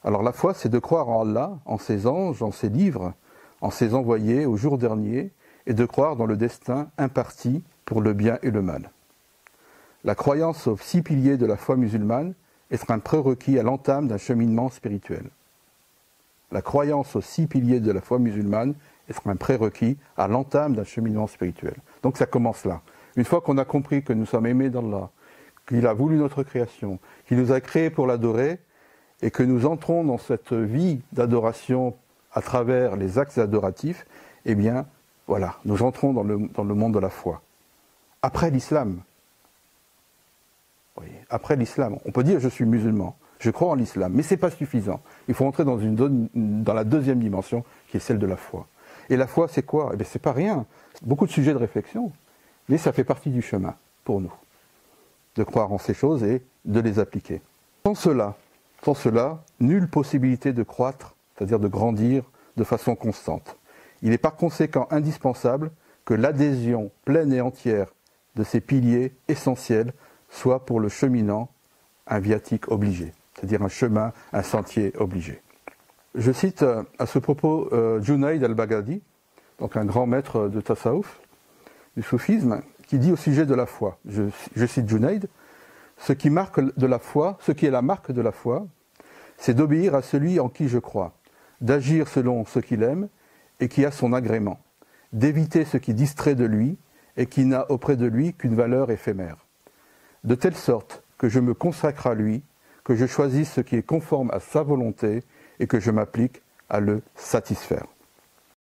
Alors la foi, c'est de croire en Allah, en ses anges, en ses livres, en ses envoyés au jour dernier, et de croire dans le destin imparti pour le bien et le mal. La croyance aux 6 piliers de la foi musulmane est un prérequis à l'entame d'un cheminement spirituel. La croyance aux 6 piliers de la foi musulmane est un prérequis à l'entame d'un cheminement spirituel. Donc ça commence là. Une fois qu'on a compris que nous sommes aimés d'Allah, qu'il a voulu notre création, qu'il nous a créés pour l'adorer, et que nous entrons dans cette vie d'adoration à travers les actes adoratifs, eh bien, voilà, nous entrons dans le monde de la foi. Après l'islam, oui, après l'islam, on peut dire je suis musulman, je crois en l'islam, mais ce n'est pas suffisant. Il faut entrer dans la deuxième dimension, qui est celle de la foi. Et la foi, c'est quoi? Eh bien, c'est pas rien. Beaucoup de sujets de réflexion, mais ça fait partie du chemin pour nous, de croire en ces choses et de les appliquer. Sans cela, nulle possibilité de croître, c'est-à-dire de grandir de façon constante. Il est par conséquent indispensable que l'adhésion pleine et entière de ces piliers essentiels soit pour le cheminant un viatique obligé, c'est-à-dire un chemin, un sentier obligé. Je cite à ce propos Junayd al-Baghdadi, donc un grand maître de tasawwuf, du soufisme, qui dit au sujet de la foi, je cite Junayd, ce qui est la marque de la foi, c'est d'obéir à celui en qui je crois, d'agir selon ce qu'il aime et qui a son agrément, d'éviter ce qui distrait de lui et qui n'a auprès de lui qu'une valeur éphémère, de telle sorte que je me consacre à lui, que je choisisse ce qui est conforme à sa volonté et que je m'applique à le satisfaire.